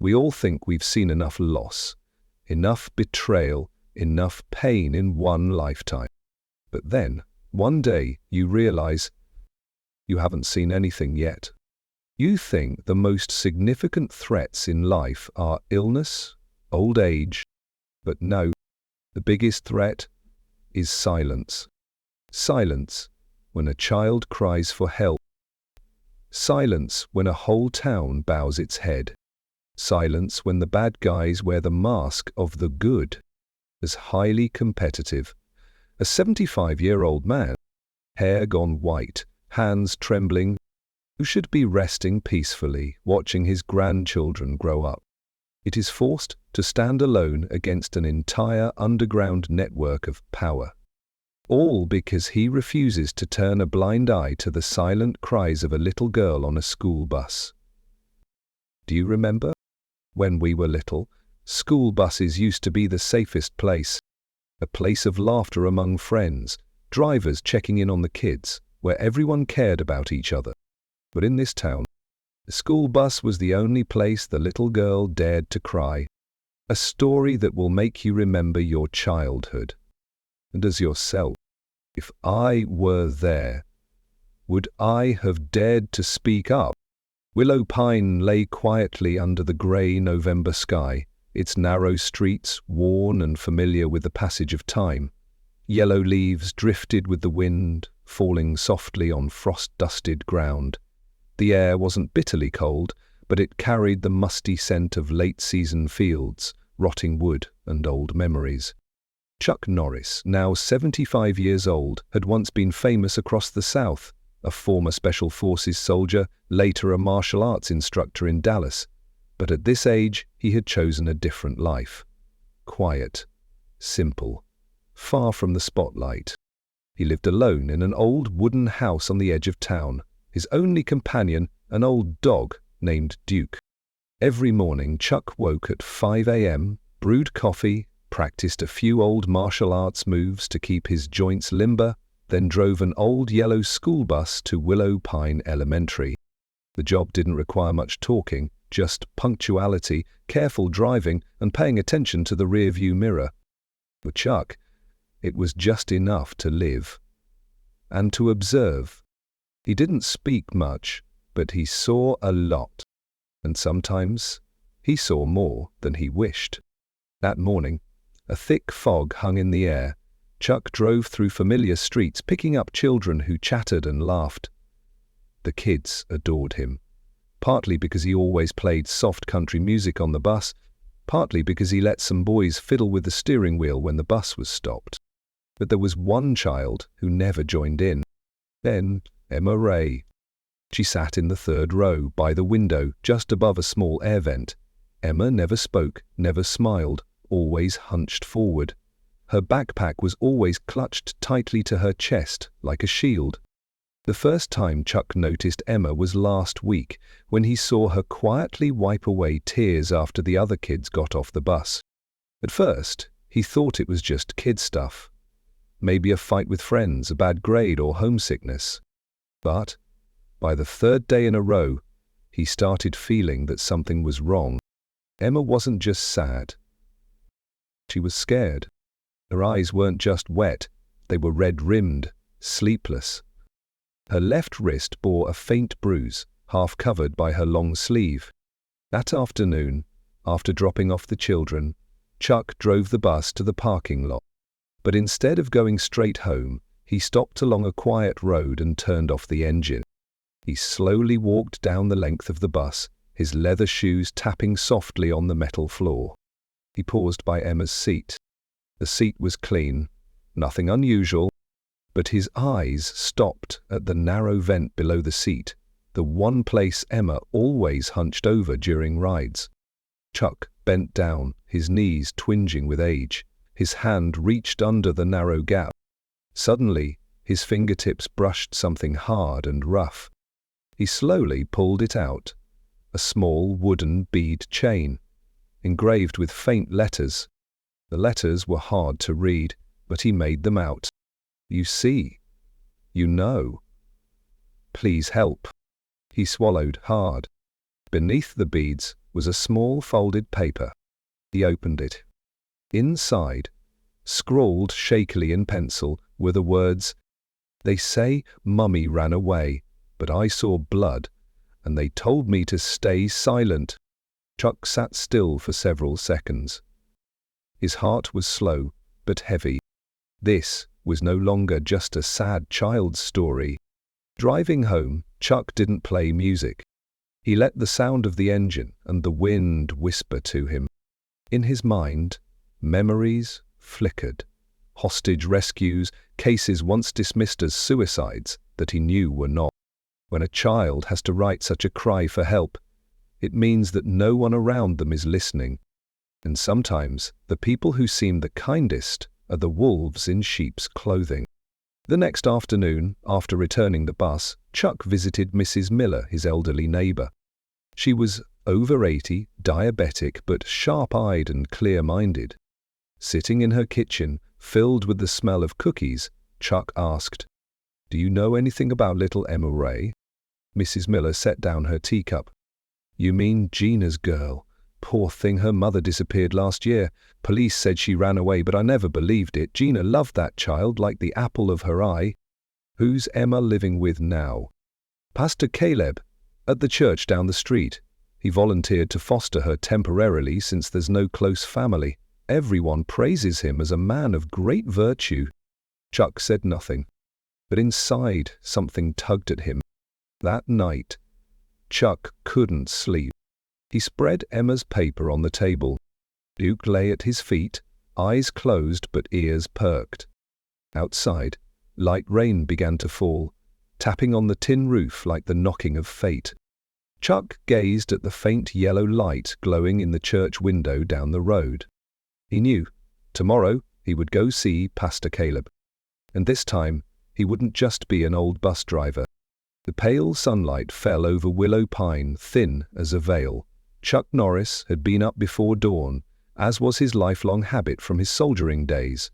We all think we've seen enough loss, enough betrayal, enough pain in one lifetime. But then, one day, you realize you haven't seen anything yet. You think the most significant threats in life are illness, old age, but no, the biggest threat is silence. Silence when a child cries for help. Silence when a whole town bows its head. Silence when the bad guys wear the mask of the good. As highly competitive, a 75-year-old man, hair gone white, hands trembling, who should be resting peacefully, watching his grandchildren grow up. It is forced to stand alone against an entire underground network of power. All because he refuses to turn a blind eye to the silent cries of a little girl on a school bus. Do you remember? When we were little, school buses used to be the safest place. A place of laughter among friends, drivers checking in on the kids, where everyone cared about each other. But in this town, the school bus was the only place the little girl dared to cry. A story that will make you remember your childhood. And as yourself, if I were there, would I have dared to speak up? Willow Pine lay quietly under the grey November sky, its narrow streets worn and familiar with the passage of time. Yellow leaves drifted with the wind, falling softly on frost-dusted ground. The air wasn't bitterly cold, but it carried the musty scent of late-season fields, rotting wood, and old memories. Chuck Norris, now 75 years old, had once been famous across the South, a former Special Forces soldier, later a martial arts instructor in Dallas. But at this age, he had chosen a different life. Quiet, simple, far from the spotlight. He lived alone in an old wooden house on the edge of town, his only companion an old dog named Duke. Every morning, Chuck woke at 5 a.m., brewed coffee, practiced a few old martial arts moves to keep his joints limber, then drove an old yellow school bus to Willow Pine Elementary. The job didn't require much talking, just punctuality, careful driving, and paying attention to the rearview mirror. For Chuck, it was just enough to live and to observe. He didn't speak much, but he saw a lot, and sometimes he saw more than he wished. That morning, a thick fog hung in the air. Chuck drove through familiar streets, picking up children who chattered and laughed. The kids adored him, partly because he always played soft country music on the bus, partly because he let some boys fiddle with the steering wheel when the bus was stopped. But there was one child who never joined in. Then Emma Ray. She sat in the third row, by the window, just above a small air vent. Emma never spoke, never smiled, always hunched forward. Her backpack was always clutched tightly to her chest, like a shield. The first time Chuck noticed Emma was last week, when he saw her quietly wipe away tears after the other kids got off the bus. At first, he thought it was just kid stuff. Maybe a fight with friends, a bad grade, or homesickness. But, by the third day in a row, he started feeling that something was wrong. Emma wasn't just sad. She was scared. Her eyes weren't just wet, they were red-rimmed, sleepless. Her left wrist bore a faint bruise, half covered by her long sleeve. That afternoon, after dropping off the children, Chuck drove the bus to the parking lot. But instead of going straight home, he stopped along a quiet road and turned off the engine. He slowly walked down the length of the bus, his leather shoes tapping softly on the metal floor. He paused by Emma's seat. The seat was clean, nothing unusual, but his eyes stopped at the narrow vent below the seat, the one place Emma always hunched over during rides. Chuck bent down, his knees twinging with age. His hand reached under the narrow gap. Suddenly, his fingertips brushed something hard and rough. He slowly pulled it out, a small wooden bead chain, engraved with faint letters. The letters were hard to read, but he made them out. "You see. You know. Please help." He swallowed hard. Beneath the beads, was a small folded paper. He opened it. Inside, scrawled shakily in pencil, were the words, "They say Mummy ran away, but I saw blood, and they told me to stay silent." Chuck sat still for several seconds. His heart was slow, but heavy. This was no longer just a sad child's story. Driving home, Chuck didn't play music. He let the sound of the engine and the wind whisper to him. In his mind, memories flickered. Hostage rescues, cases once dismissed as suicides that he knew were not. When a child has to write such a cry for help, it means that no one around them is listening. And sometimes the people who seem the kindest are the wolves in sheep's clothing. The next afternoon, after returning the bus, Chuck visited Mrs. Miller, his elderly neighbor. She was over 80, diabetic, but sharp-eyed and clear-minded. Sitting in her kitchen, filled with the smell of cookies, Chuck asked, "Do you know anything about little Emma Ray?" Mrs. Miller set down her teacup. "You mean Gina's girl? Poor thing, her mother disappeared last year. Police said she ran away, but I never believed it. Gina loved that child like the apple of her eye." "Who's Emma living with now?" "Pastor Caleb, at the church down the street. He volunteered to foster her temporarily since there's no close family. Everyone praises him as a man of great virtue." Chuck said nothing, but inside something tugged at him. That night, Chuck couldn't sleep. He spread Emma's paper on the table. Duke lay at his feet, eyes closed but ears perked. Outside, light rain began to fall, tapping on the tin roof like the knocking of fate. Chuck gazed at the faint yellow light glowing in the church window down the road. He knew, tomorrow he would go see Pastor Caleb. And this time, he wouldn't just be an old bus driver. The pale sunlight fell over Willow Pine, thin as a veil. Chuck Norris had been up before dawn, as was his lifelong habit from his soldiering days.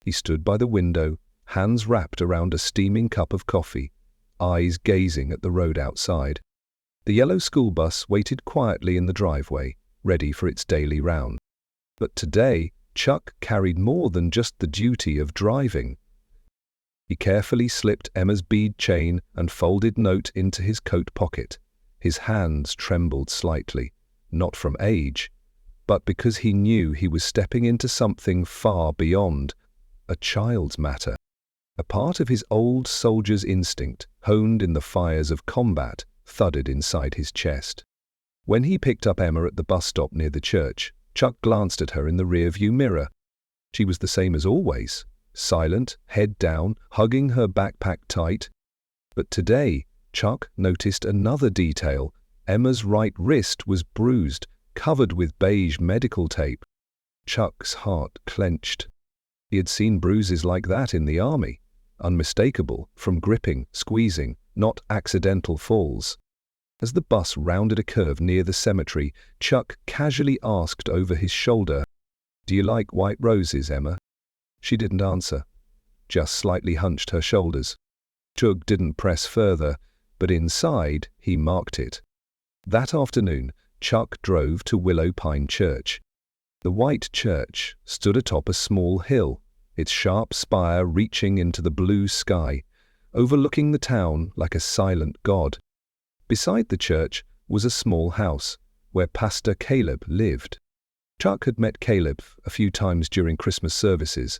He stood by the window, hands wrapped around a steaming cup of coffee, eyes gazing at the road outside. The yellow school bus waited quietly in the driveway, ready for its daily round. But today, Chuck carried more than just the duty of driving. He carefully slipped Emma's bead chain and folded note into his coat pocket. His hands trembled slightly, not from age, but because he knew he was stepping into something far beyond a child's matter. A part of his old soldier's instinct, honed in the fires of combat, thudded inside his chest. When he picked up Emma at the bus stop near the church, Chuck glanced at her in the rearview mirror. She was the same as always, silent, head down, hugging her backpack tight. But today, Chuck noticed another detail. Emma's right wrist was bruised, covered with beige medical tape. Chuck's heart clenched. He had seen bruises like that in the army, unmistakable, from gripping, squeezing, not accidental falls. As the bus rounded a curve near the cemetery, Chuck casually asked over his shoulder, "Do you like white roses, Emma?" She didn't answer, just slightly hunched her shoulders. Chuck didn't press further, but inside he marked it. That afternoon, Chuck drove to Willow Pine Church. The white church stood atop a small hill, its sharp spire reaching into the blue sky, overlooking the town like a silent god. Beside the church was a small house where Pastor Caleb lived. Chuck had met Caleb a few times during Christmas services.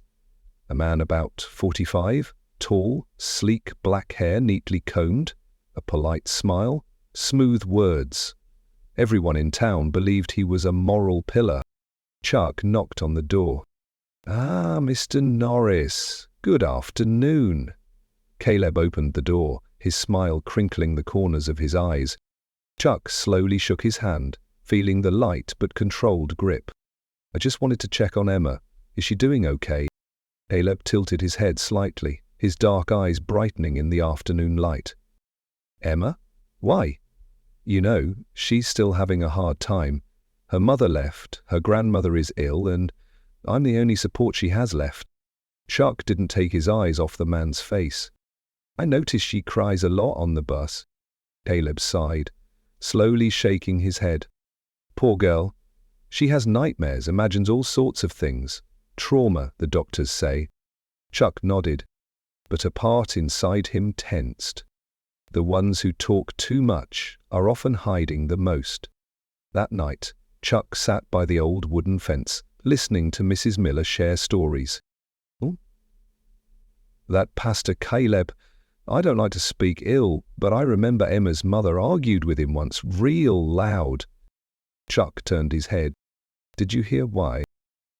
A man about 45, tall, sleek black hair neatly combed, a polite smile, smooth words. Everyone in town believed he was a moral pillar. Chuck knocked on the door. "Ah, Mr. Norris, good afternoon." Caleb opened the door, his smile crinkling the corners of his eyes. Chuck slowly shook his hand, feeling the light but controlled grip. "I just wanted to check on Emma. Is she doing okay?" Caleb tilted his head slightly, his dark eyes brightening in the afternoon light. "Emma? Why?" "You know, she's still having a hard time. Her mother left, her grandmother is ill, and I'm the only support she has left." Chuck didn't take his eyes off the man's face. "I notice she cries a lot on the bus." Caleb sighed, slowly shaking his head. Poor girl. She has nightmares, imagines all sorts of things. Trauma, the doctors say. Chuck nodded, but a part inside him tensed. The ones who talk too much are often hiding the most. That night, Chuck sat by the old wooden fence, listening to Mrs. Miller share stories. That Pastor Caleb, I don't like to speak ill, but I remember Emma's mother argued with him once, real loud. Chuck turned his head. Did you hear why?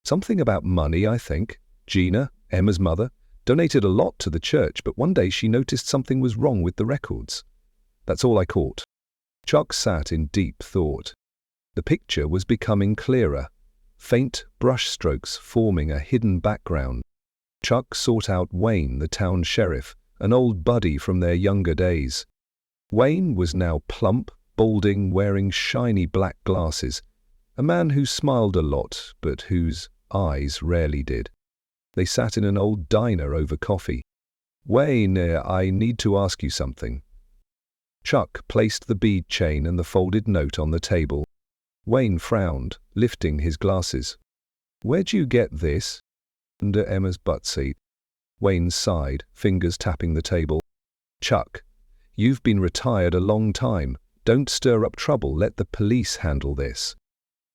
Something about money, I think. Gina, Emma's mother, donated a lot to the church, but one day she noticed something was wrong with the records. That's all I caught. Chuck sat in deep thought. The picture was becoming clearer, faint brushstrokes forming a hidden background. Chuck sought out Wayne, the town sheriff, an old buddy from their younger days. Wayne was now plump, balding, wearing shiny black glasses, a man who smiled a lot, but whose eyes rarely did. They sat in an old diner over coffee. Wayne, I need to ask you something. Chuck placed the bead chain and the folded note on the table. Wayne frowned, lifting his glasses. Where'd you get this? Under Emma's butt seat. Wayne sighed, fingers tapping the table. Chuck, you've been retired a long time. Don't stir up trouble, let the police handle this.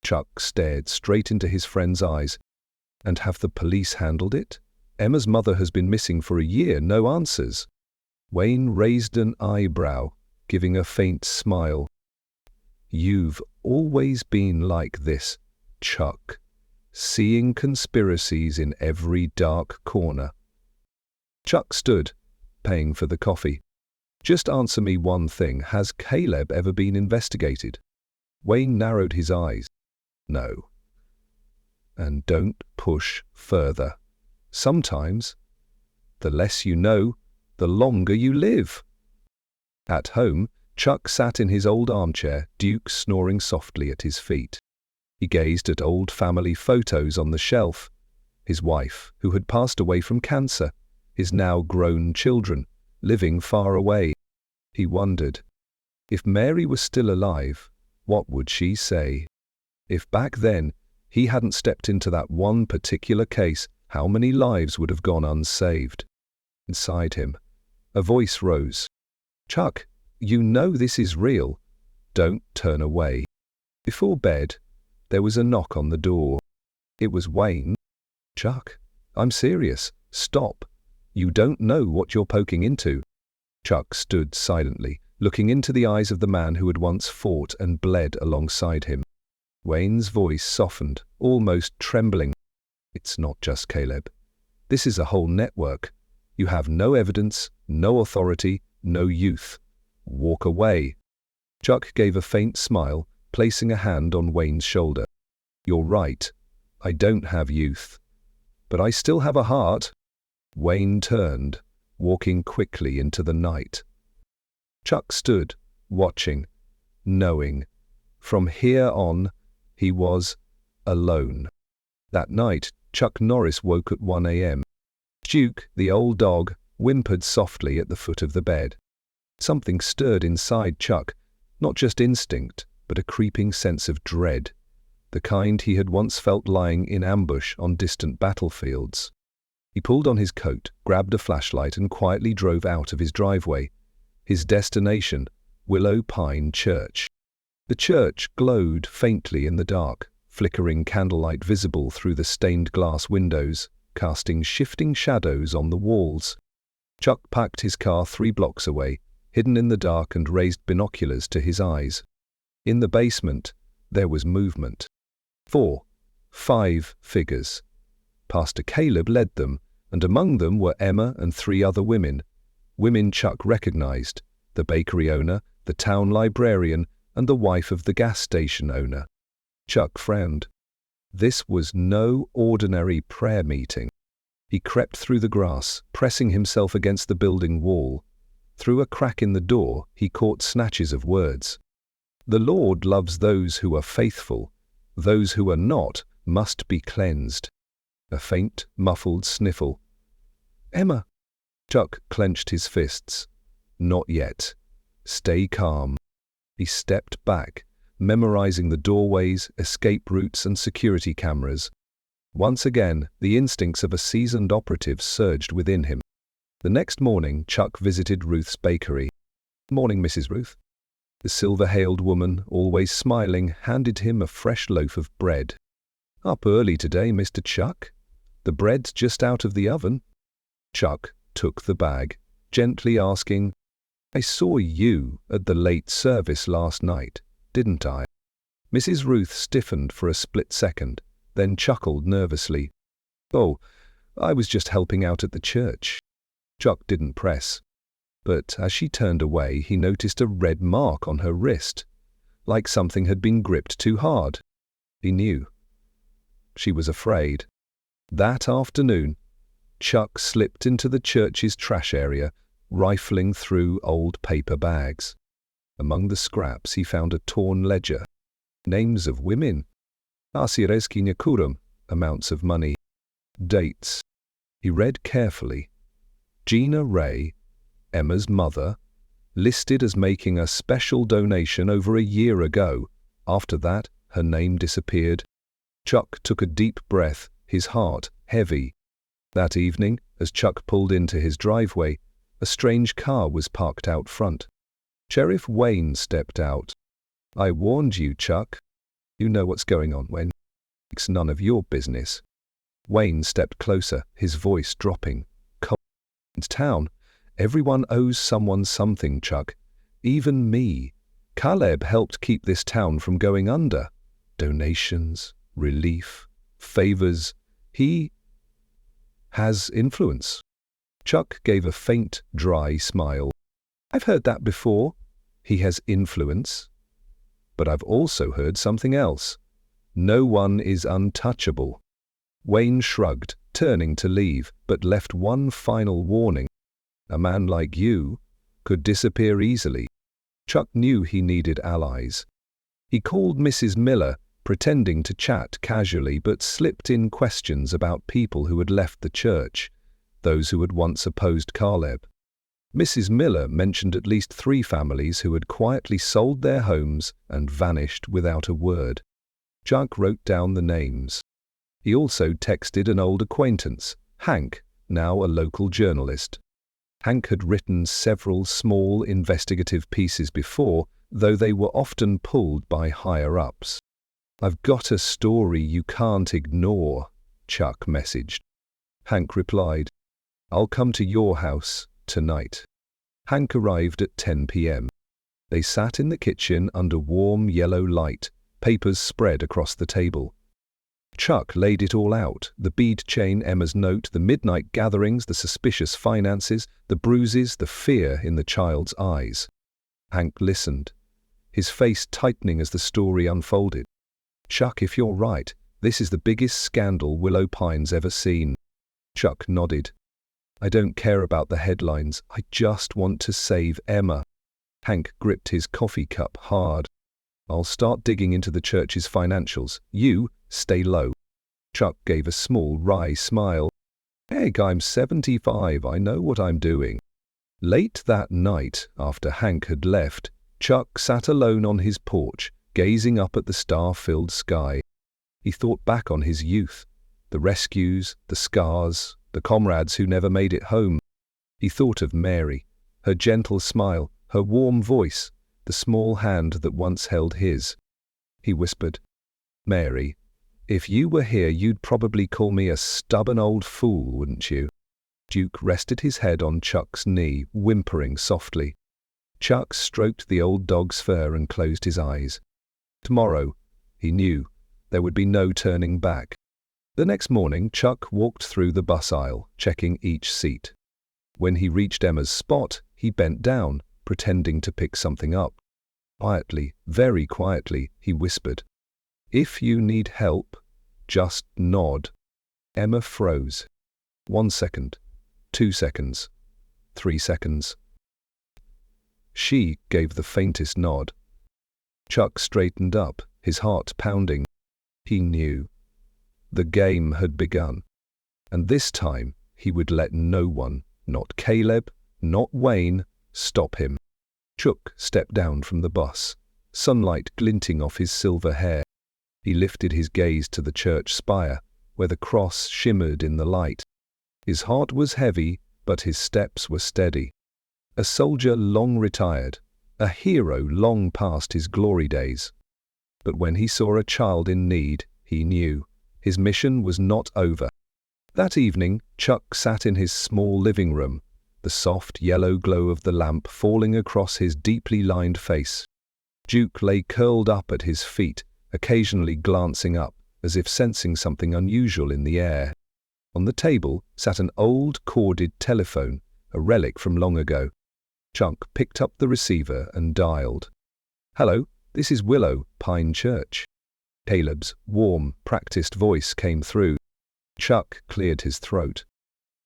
Chuck stared straight into his friend's eyes. And have the police handled it? Emma's mother has been missing for a year, no answers. Wayne raised an eyebrow, giving a faint smile. You've always been like this, Chuck, seeing conspiracies in every dark corner. Chuck stood, paying for the coffee. Just answer me one thing, has Caleb ever been investigated? Wayne narrowed his eyes. No. And don't push further. Sometimes, the less you know, the longer you live. At home, Chuck sat in his old armchair, Duke snoring softly at his feet. He gazed at old family photos on the shelf. His wife, who had passed away from cancer, his now grown children, living far away. He wondered, if Mary was still alive, what would she say? If back then he hadn't stepped into that one particular case, how many lives would have gone unsaved? Inside him, a voice rose. Chuck, you know this is real. Don't turn away. Before bed, there was a knock on the door. It was Wayne. Chuck, I'm serious. Stop. You don't know what you're poking into. Chuck stood silently, looking into the eyes of the man who had once fought and bled alongside him. Wayne's voice softened, almost trembling. It's not just Caleb. This is a whole network. You have no evidence, no authority, no youth. Walk away. Chuck gave a faint smile, placing a hand on Wayne's shoulder. You're right. I don't have youth. But I still have a heart. Wayne turned, walking quickly into the night. Chuck stood, watching, knowing. From here on, he was alone. That night, Chuck Norris woke at 1 a.m. Duke, the old dog, whimpered softly at the foot of the bed. Something stirred inside Chuck, not just instinct, but a creeping sense of dread, the kind he had once felt lying in ambush on distant battlefields. He pulled on his coat, grabbed a flashlight, and quietly drove out of his driveway. His destination, Willow Pine Church. The church glowed faintly in the dark, flickering candlelight visible through the stained glass windows, casting shifting shadows on the walls. Chuck parked his car 3 blocks away, hidden in the dark, and raised binoculars to his eyes. In the basement, there was movement. 4, 5 figures. Pastor Caleb led them, and among them were Emma and 3 other women. Women Chuck recognized, the bakery owner, the town librarian, and the wife of the gas station owner. Chuck frowned. This was no ordinary prayer meeting. He crept through the grass, pressing himself against the building wall. Through a crack in the door, he caught snatches of words. The Lord loves those who are faithful. Those who are not must be cleansed. A faint, muffled sniffle. Emma! Chuck clenched his fists. Not yet. Stay calm. He stepped back, memorizing the doorways, escape routes, and security cameras. Once again, the instincts of a seasoned operative surged within him. The next morning, Chuck visited Ruth's bakery. "Morning, Mrs. Ruth." The silver-hailed woman, always smiling, handed him a fresh loaf of bread. "Up early today, Mr. Chuck? The bread's just out of the oven." Chuck took the bag, gently asking, "I saw you at the late service last night, didn't I?" Mrs. Ruth stiffened for a split second, then chuckled nervously. "Oh, I was just helping out at the church." Chuck didn't press, but as she turned away, he noticed a red mark on her wrist, like something had been gripped too hard. He knew. She was afraid. That afternoon, Chuck slipped into the church's trash area, rifling through old paper bags. Among the scraps, he found a torn ledger. Names of women. Asiereski Nyakurum, amounts of money. Dates. He read carefully. Gina Ray, Emma's mother, listed as making a special donation over a year ago. After that, her name disappeared. Chuck took a deep breath, his heart heavy. That evening, as Chuck pulled into his driveway, a strange car was parked out front. Sheriff Wayne stepped out. "I warned you, Chuck. You know what's going on, Wayne. It's none of your business." Wayne stepped closer, his voice dropping. "In town, everyone owes someone something, Chuck. Even me. Caleb helped keep this town from going under. Donations, relief, favors. He has influence." Chuck gave a faint, dry smile. "I've heard that before. He has influence. But I've also heard something else. No one is untouchable." Wayne shrugged, turning to leave, but left one final warning. "A man like you could disappear easily." Chuck knew he needed allies. He called Mrs. Miller, pretending to chat casually, but slipped in questions about people who had left the church, those who had once opposed Caleb. Mrs. Miller mentioned at least 3 families who had quietly sold their homes and vanished without a word. Chuck wrote down the names. He also texted an old acquaintance, Hank, now a local journalist. Hank had written several small investigative pieces before, though they were often pulled by higher-ups. "I've got a story you can't ignore," Chuck messaged. Hank replied, "I'll come to your house tonight." Hank arrived at 10 p.m. They sat in the kitchen under warm yellow light, papers spread across the table. Chuck laid it all out, the bead chain, Emma's note, the midnight gatherings, the suspicious finances, the bruises, the fear in the child's eyes. Hank listened, his face tightening as the story unfolded. "Chuck, if you're right, this is the biggest scandal Willow Pine's ever seen." Chuck nodded. "I don't care about the headlines. I just want to save Emma." Hank gripped his coffee cup hard. "I'll start digging into the church's financials. You stay low." Chuck gave a small, wry smile. "Heck, I'm 75. I know what I'm doing." Late that night, after Hank had left, Chuck sat alone on his porch, gazing up at the star-filled sky. He thought back on his youth, the rescues, the scars, the comrades who never made it home. He thought of Mary, her gentle smile, her warm voice, the small hand that once held his. He whispered, "Mary, if you were here, you'd probably call me a stubborn old fool, wouldn't you?" Duke rested his head on Chuck's knee, whimpering softly. Chuck stroked the old dog's fur and closed his eyes. Tomorrow, he knew, there would be no turning back. The next morning, Chuck walked through the bus aisle, checking each seat. When he reached Emma's spot, he bent down, pretending to pick something up. Quietly, very quietly, he whispered, "If you need help, just nod." Emma froze. 1 second, 2 seconds, 3 seconds. She gave the faintest nod. Chuck straightened up, his heart pounding. He knew. The game had begun. And this time, he would let no one, not Caleb, not Wayne, stop him. Chuck stepped down from the bus, sunlight glinting off his silver hair. He lifted his gaze to the church spire, where the cross shimmered in the light. His heart was heavy, but his steps were steady. A soldier long retired, a hero long past his glory days. But when he saw a child in need, he knew his mission was not over. That evening, Chuck sat in his small living room, the soft yellow glow of the lamp falling across his deeply lined face. Duke lay curled up at his feet, occasionally glancing up, as if sensing something unusual in the air. On the table sat an old corded telephone, a relic from long ago. Chuck picked up the receiver and dialed. "Hello, this is Willow, Pine Church." Caleb's warm, practiced voice came through. Chuck cleared his throat.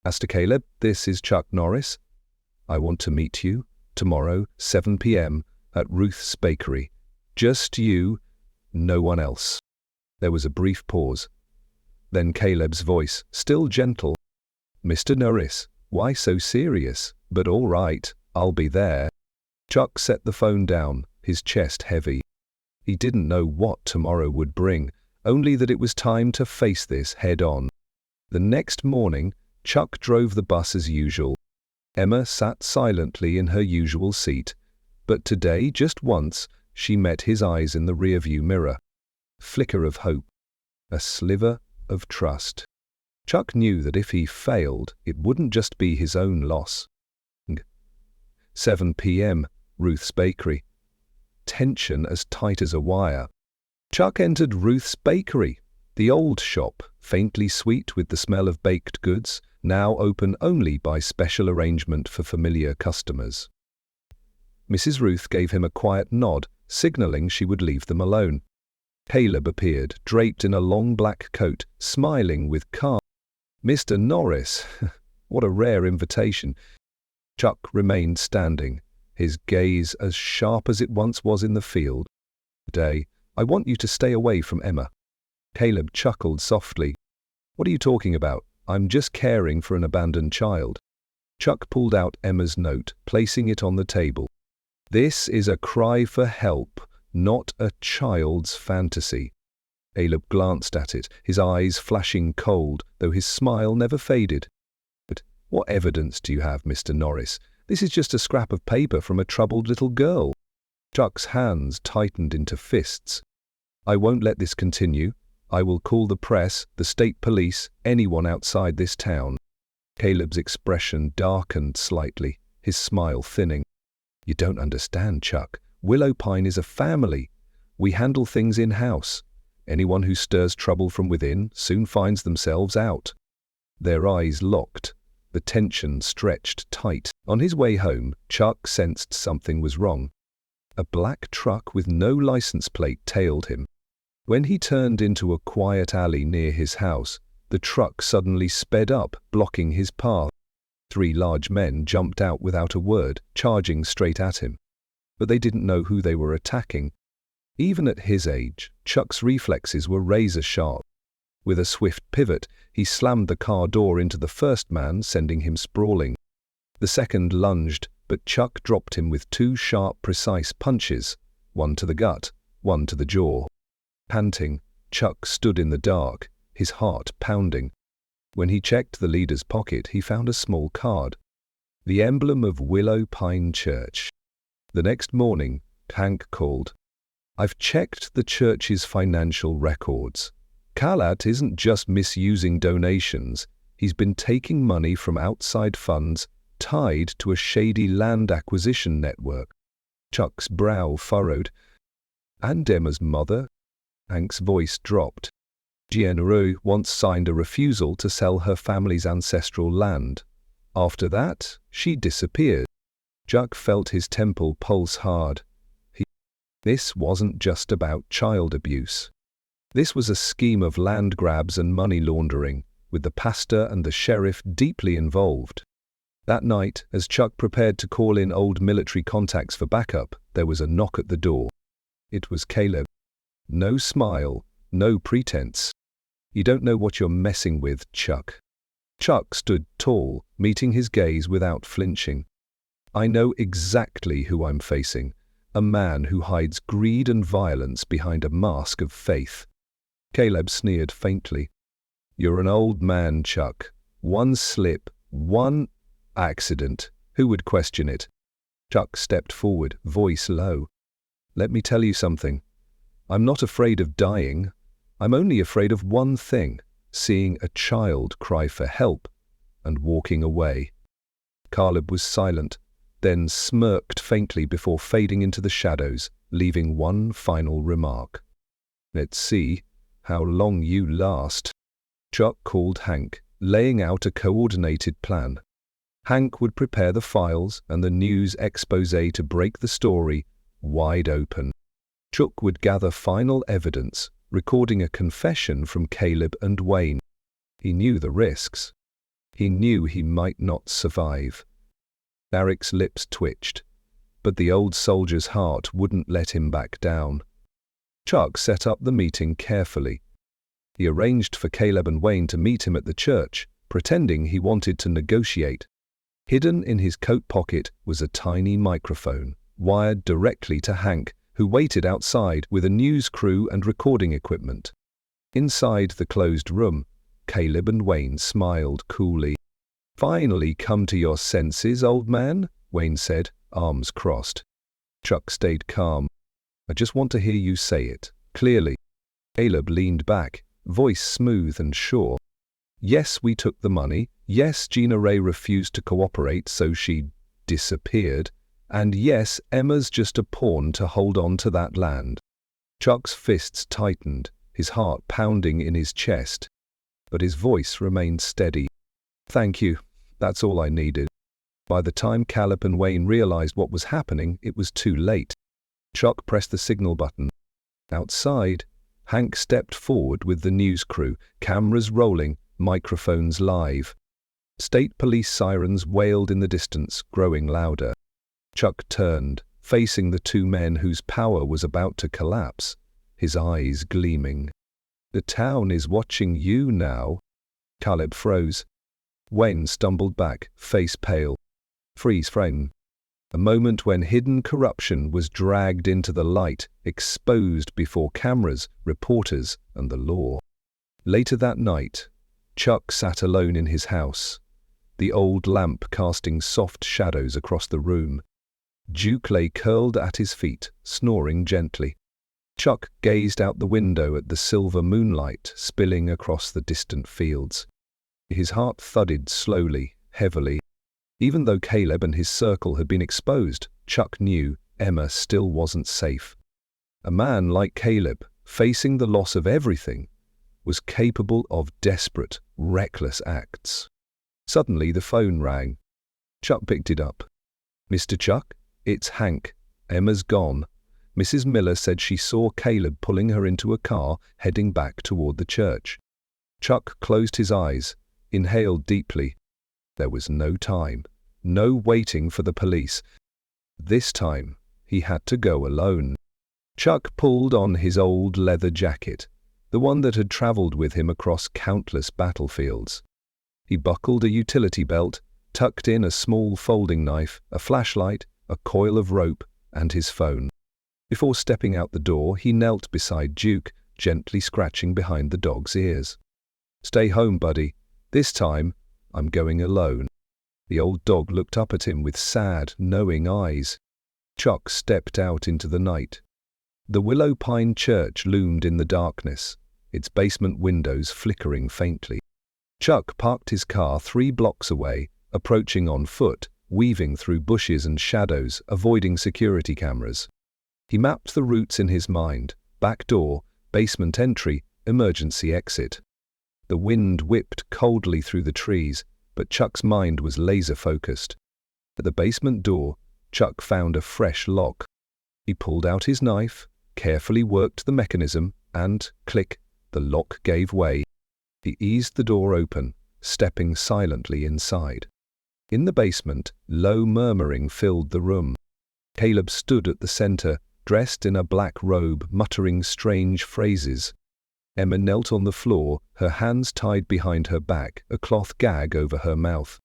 "Master Caleb, this is Chuck Norris. I want to meet you tomorrow, 7 p.m. at Ruth's Bakery. Just you, no one else." There was a brief pause. Then Caleb's voice, still gentle. "Mr. Norris, why so serious? But all right, I'll be there." Chuck set the phone down, his chest heavy. He didn't know what tomorrow would bring, only that it was time to face this head on. The next morning, Chuck drove the bus as usual. Emma sat silently in her usual seat, but today, just once, she met his eyes in the rearview mirror. Flicker of hope, a sliver of trust. Chuck knew that if he failed, it wouldn't just be his own loss. 7 p.m., Ruth's Bakery. Tension as tight as a wire. Chuck entered Ruth's Bakery, the old shop, faintly sweet with the smell of baked goods, now open only by special arrangement for familiar customers. Mrs. Ruth gave him a quiet nod, signaling she would leave them alone. Caleb appeared, draped in a long black coat, smiling with calm. "Mr. Norris, what a rare invitation." Chuck remained standing, his gaze as sharp as it once was in the field. "Today, I want you to stay away from Emma." Caleb chuckled softly. "What are you talking about? I'm just caring for an abandoned child." Chuck pulled out Emma's note, placing it on the table. "This is a cry for help, not a child's fantasy." Caleb glanced at it, his eyes flashing cold, though his smile never faded. "But what evidence do you have, Mr. Norris? This is just a scrap of paper from a troubled little girl." Chuck's hands tightened into fists. "I won't let this continue. I will call the press, the state police, anyone outside this town." Caleb's expression darkened slightly, his smile thinning. "You don't understand, Chuck. Willow Pine is a family. We handle things in-house. Anyone who stirs trouble from within soon finds themselves out." Their eyes locked, the tension stretched tight. On his way home, Chuck sensed something was wrong. A black truck with no license plate tailed him. When he turned into a quiet alley near his house, the truck suddenly sped up, blocking his path. 3 large men jumped out without a word, charging straight at him. But they didn't know who they were attacking. Even at his age, Chuck's reflexes were razor sharp. With a swift pivot, he slammed the car door into the first man, sending him sprawling. The second lunged, but Chuck dropped him with 2 sharp, precise punches, one to the gut, one to the jaw. Panting, Chuck stood in the dark, his heart pounding. When he checked the leader's pocket, he found a small card, the emblem of Willow Pine Church. The next morning, Hank called. "I've checked the church's financial records. Kalat isn't just misusing donations, he's been taking money from outside funds tied to a shady land acquisition network." Chuck's brow furrowed. "And Emma's mother?" Hank's voice dropped. "Giannaru once signed a refusal to sell her family's ancestral land. After that, she disappeared." Chuck felt his temple pulse hard. This wasn't just about child abuse. This was a scheme of land grabs and money laundering, with the pastor and the sheriff deeply involved. That night, as Chuck prepared to call in old military contacts for backup, there was a knock at the door. It was Caleb. No smile, no pretense. "You don't know what you're messing with, Chuck." Chuck stood tall, meeting his gaze without flinching. "I know exactly who I'm facing. a man who hides greed and violence behind a mask of faith. Caleb sneered faintly. You're an old man, Chuck. One slip, one accident. Who would question it? Chuck stepped forward, voice low. Let me tell you something. I'm not afraid of dying. I'm only afraid of one thing, seeing a child cry for help and walking away. Caleb was silent, then smirked faintly before fading into the shadows, leaving one final remark. Let's see how long you last. Chuck called Hank, laying out a coordinated plan. Hank would prepare the files and the news expose to break the story wide open. Chuck would gather final evidence, recording a confession from Caleb and Wayne. He knew the risks. He knew he might not survive. Eric's lips twitched, but the old soldier's heart wouldn't let him back down. Chuck set up the meeting carefully. He arranged for Caleb and Wayne to meet him at the church, pretending he wanted to negotiate. Hidden in his coat pocket was a tiny microphone, wired directly to Hank, who waited outside with a news crew and recording equipment. Inside the closed room, Caleb and Wayne smiled coolly. Finally come to your senses, old man, Wayne said, arms crossed. Chuck stayed calm. I just want to hear you say it, clearly. Caleb leaned back, voice smooth and sure. Yes, we took the money. Yes, Gina Ray refused to cooperate, so she disappeared. And yes, Emma's just a pawn to hold on to that land. Chuck's fists tightened, his heart pounding in his chest. But his voice remained steady. Thank you. That's all I needed. By the time Caleb and Wayne realized what was happening, it was too late. Chuck pressed the signal button. Outside, Hank stepped forward with the news crew, cameras rolling, microphones live. State police sirens wailed in the distance, growing louder. Chuck turned, facing the two men whose power was about to collapse, his eyes gleaming. The town is watching you now. Caleb froze. Wayne stumbled back, face pale. Freeze frame. A moment when hidden corruption was dragged into the light, exposed before cameras, reporters, and the law. Later that night, Chuck sat alone in his house, the old lamp casting soft shadows across the room. Duke lay curled at his feet, snoring gently. Chuck gazed out the window at the silver moonlight spilling across the distant fields. His heart thudded slowly, heavily. Even though Caleb and his circle had been exposed, Chuck knew Emma still wasn't safe. A man like Caleb, facing the loss of everything, was capable of desperate, reckless acts. Suddenly the phone rang. Chuck picked it up. Mr. Chuck, it's Hank. Emma's gone. Mrs. Miller said she saw Caleb pulling her into a car heading back toward the church. Chuck closed his eyes, inhaled deeply. There was no time, no waiting for the police. This time, he had to go alone. Chuck pulled on his old leather jacket, the one that had traveled with him across countless battlefields. He buckled a utility belt, tucked in a small folding knife, a flashlight, a coil of rope, and his phone. Before stepping out the door, he knelt beside Duke, gently scratching behind the dog's ears. Stay home, buddy. This time, I'm going alone. The old dog looked up at him with sad, knowing eyes. Chuck stepped out into the night. The Willow Pine Church loomed in the darkness, its basement windows flickering faintly. Chuck parked his car 3 blocks away, approaching on foot, weaving through bushes and shadows, avoiding security cameras. He mapped the routes in his mind: back door, basement entry, emergency exit. The wind whipped coldly through the trees, but Chuck's mind was laser-focused. At the basement door, Chuck found a fresh lock. He pulled out his knife, carefully worked the mechanism, and, click, the lock gave way. He eased the door open, stepping silently inside. In the basement, low murmuring filled the room. Caleb stood at the center, dressed in a black robe, muttering strange phrases. Emma knelt on the floor, her hands tied behind her back, a cloth gag over her mouth.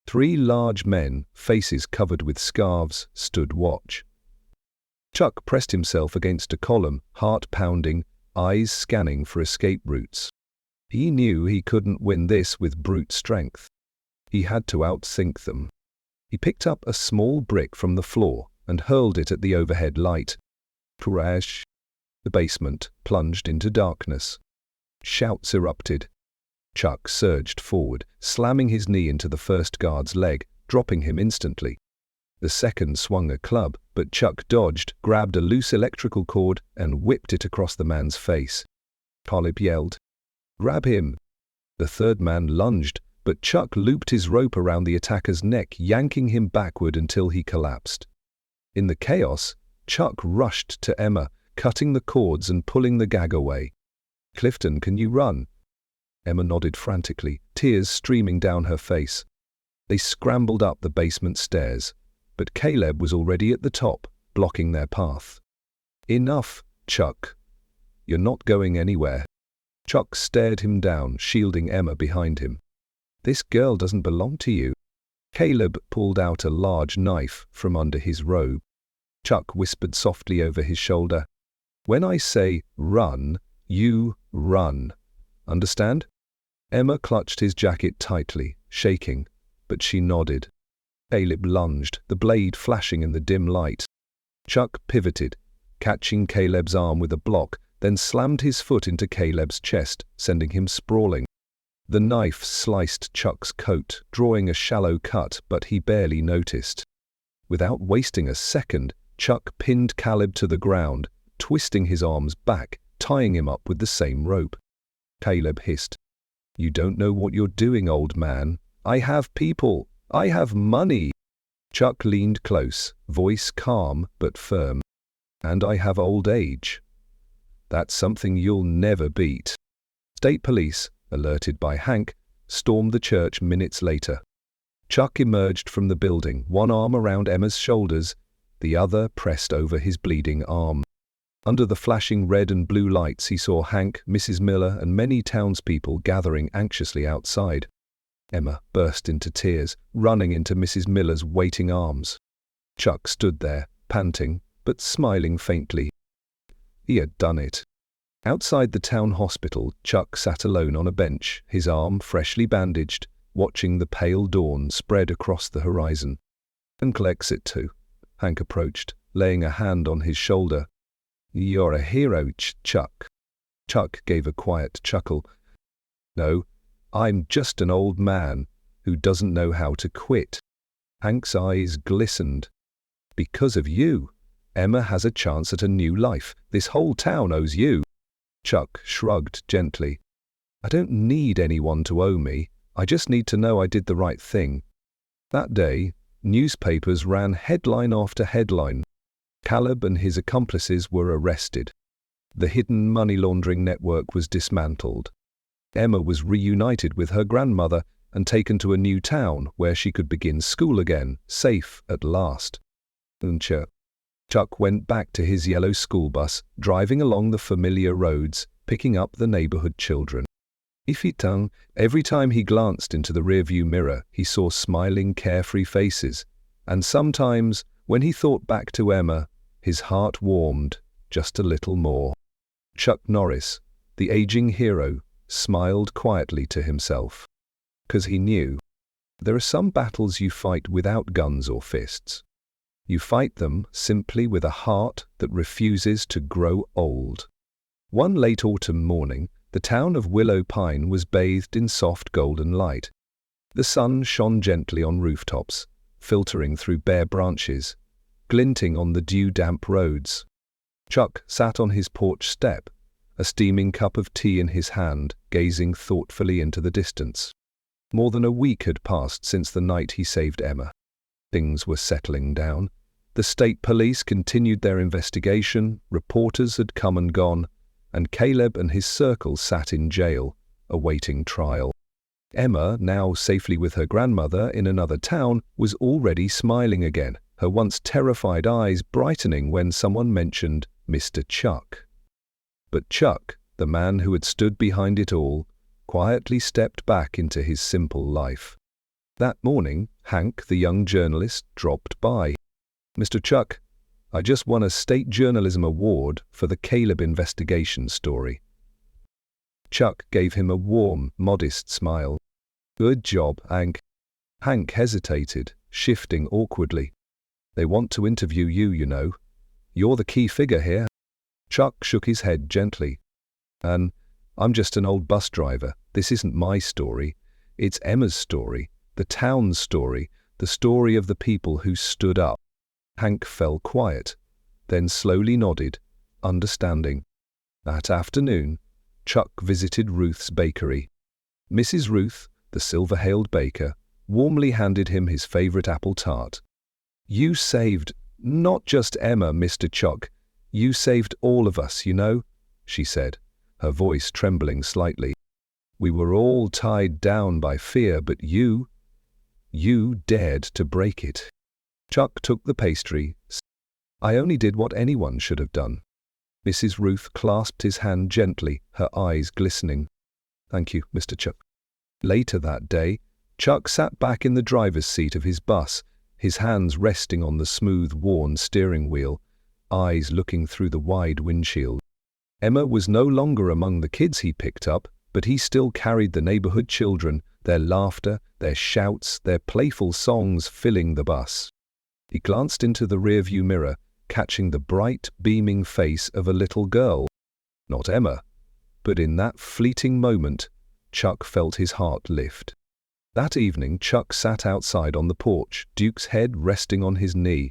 3 large men, faces covered with scarves, stood watch. Chuck pressed himself against a column, heart pounding, eyes scanning for escape routes. He knew he couldn't win this with brute strength. He had to outthink them. He picked up a small brick from the floor and hurled it at the overhead light. Crash! The basement plunged into darkness. Shouts erupted. Chuck surged forward, slamming his knee into the first guard's leg, dropping him instantly. The second swung a club, but Chuck dodged, grabbed a loose electrical cord, and whipped it across the man's face. Caleb yelled, "Grab him!" The third man lunged, but Chuck looped his rope around the attacker's neck, yanking him backward until he collapsed. In the chaos, Chuck rushed to Emma, cutting the cords and pulling the gag away. "Clifton, can you run?" Emma nodded frantically, tears streaming down her face. They scrambled up the basement stairs, but Caleb was already at the top, blocking their path. "Enough, Chuck. You're not going anywhere." Chuck stared him down, shielding Emma behind him. "This girl doesn't belong to you." Caleb pulled out a large knife from under his robe. Chuck whispered softly over his shoulder, "When I say run, you run. Understand?" Emma clutched his jacket tightly, shaking, but she nodded. Caleb lunged, the blade flashing in the dim light. Chuck pivoted, catching Caleb's arm with a block, then slammed his foot into Caleb's chest, sending him sprawling. The knife sliced Chuck's coat, drawing a shallow cut, but he barely noticed. Without wasting a second, Chuck pinned Caleb to the ground, twisting his arms back, tying him up with the same rope. Caleb hissed, "You don't know what you're doing, old man. I have people. I have money." Chuck leaned close, voice calm but firm. "And I have old age. That's something you'll never beat." State police, alerted by Hank, stormed the church minutes later. Chuck emerged from the building, one arm around Emma's shoulders, the other pressed over his bleeding arm. Under the flashing red and blue lights, he saw Hank, Mrs. Miller, and many townspeople gathering anxiously outside. Emma burst into tears, running into Mrs. Miller's waiting arms. Chuck stood there, panting, but smiling faintly. He had done it. Outside the town hospital, Chuck sat alone on a bench, his arm freshly bandaged, watching the pale dawn spread across the horizon. "Uncle exit too," Hank approached, laying a hand on his shoulder. "You're a hero, Chuck." Chuck gave a quiet chuckle. "No, I'm just an old man who doesn't know how to quit." Hank's eyes glistened. "Because of you, Emma has a chance at a new life. This whole town owes you." Chuck shrugged gently. "I don't need anyone to owe me. I just need to know I did the right thing." That day, newspapers ran headline after headline. Caleb and his accomplices were arrested. The hidden money laundering network was dismantled. Emma was reunited with her grandmother and taken to a new town where she could begin school again, safe at last. Chuck went back to his yellow school bus, driving along the familiar roads, picking up the neighborhood children. Every time he glanced into the rearview mirror, he saw smiling, carefree faces, and sometimes, when he thought back to Emma, his heart warmed just a little more. Chuck Norris, the aging hero, smiled quietly to himself. 'Cause he knew, there are some battles you fight without guns or fists. You fight them simply with a heart that refuses to grow old. One late autumn morning, the town of Willow Pine was bathed in soft golden light. The sun shone gently on rooftops, filtering through bare branches, glinting on the dew-damp roads. Chuck sat on his porch step, a steaming cup of tea in his hand, gazing thoughtfully into the distance. More than a week had passed since the night he saved Emma. Things were settling down. The state police continued their investigation, reporters had come and gone, and Caleb and his circle sat in jail, awaiting trial. Emma, now safely with her grandmother in another town, was already smiling again, her once terrified eyes brightening when someone mentioned Mr. Chuck. But Chuck, the man who had stood behind it all, quietly stepped back into his simple life. That morning, Hank, the young journalist, dropped by. "Mr. Chuck, I just won a state journalism award for the Caleb investigation story. Chuck gave him a warm, modest smile. Good job, Hank. Hank hesitated, shifting awkwardly. They want to interview you, you know. You're the key figure here. Chuck shook his head gently. I'm just an old bus driver. This isn't my story. It's Emma's story, the town's story, the story of the people who stood up. Hank fell quiet, then slowly nodded, understanding. That afternoon, Chuck visited Ruth's bakery. Mrs. Ruth, the silver-haled baker, warmly handed him his favorite apple tart. You saved not just Emma, Mr. Chuck. You saved all of us, you know, she said, her voice trembling slightly. We were all tied down by fear, but you dared to break it. Chuck took the pastry. I only did what anyone should have done. Mrs. Ruth clasped his hand gently, her eyes glistening. Thank you, Mr. Chuck. Later that day, Chuck sat back in the driver's seat of his bus, his hands resting on the smooth, worn steering wheel, eyes looking through the wide windshield. Emma was no longer among the kids he picked up, but he still carried the neighborhood children, their laughter, their shouts, their playful songs filling the bus. He glanced into the rearview mirror, catching the bright, beaming face of a little girl. Not Emma, but in that fleeting moment, Chuck felt his heart lift. That evening, Chuck sat outside on the porch, Duke's head resting on his knee.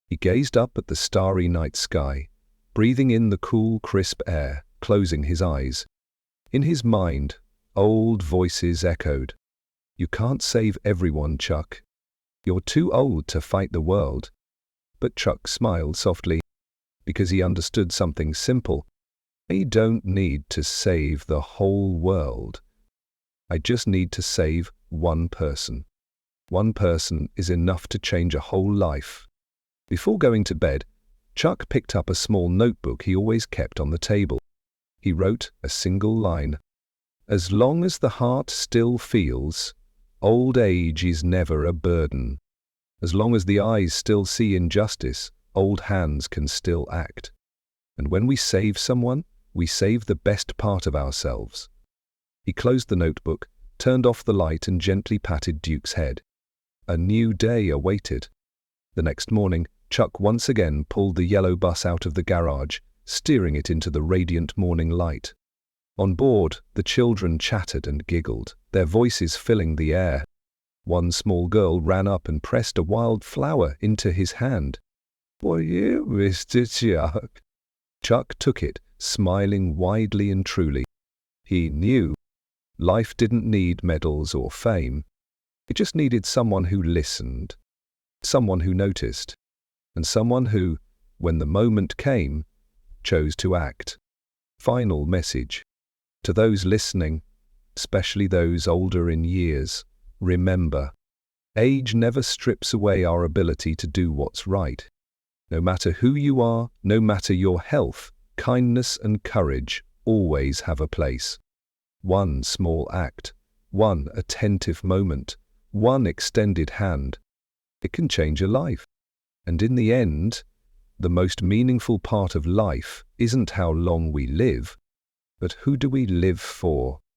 He gazed up at the starry night sky, breathing in the cool, crisp air, closing his eyes. In his mind, old voices echoed. You can't save everyone, Chuck. You're too old to fight the world. But Chuck smiled softly, because he understood something simple. I don't need to save the whole world. I just need to save one person. One person is enough to change a whole life. Before going to bed, Chuck picked up a small notebook he always kept on the table. He wrote a single line. As long as the heart still feels, old age is never a burden. As long as the eyes still see injustice, old hands can still act. And when we save someone, we save the best part of ourselves. He closed the notebook, turned off the light and gently patted Duke's head. A new day awaited. The next morning, Chuck once again pulled the yellow bus out of the garage, steering it into the radiant morning light. On board, the children chattered and giggled, their voices filling the air. One small girl ran up and pressed a wild flower into his hand. For you, Mr. Chuck. Chuck took it, smiling widely and truly. He knew life didn't need medals or fame. It just needed someone who listened, someone who noticed, and someone who, when the moment came, chose to act. Final message. To those listening, especially those older in years, remember, age never strips away our ability to do what's right. No matter who you are, no matter your health, kindness and courage always have a place. One small act, one attentive moment, one extended hand. It can change a life. And in the end, the most meaningful part of life isn't how long we live, but who do we live for?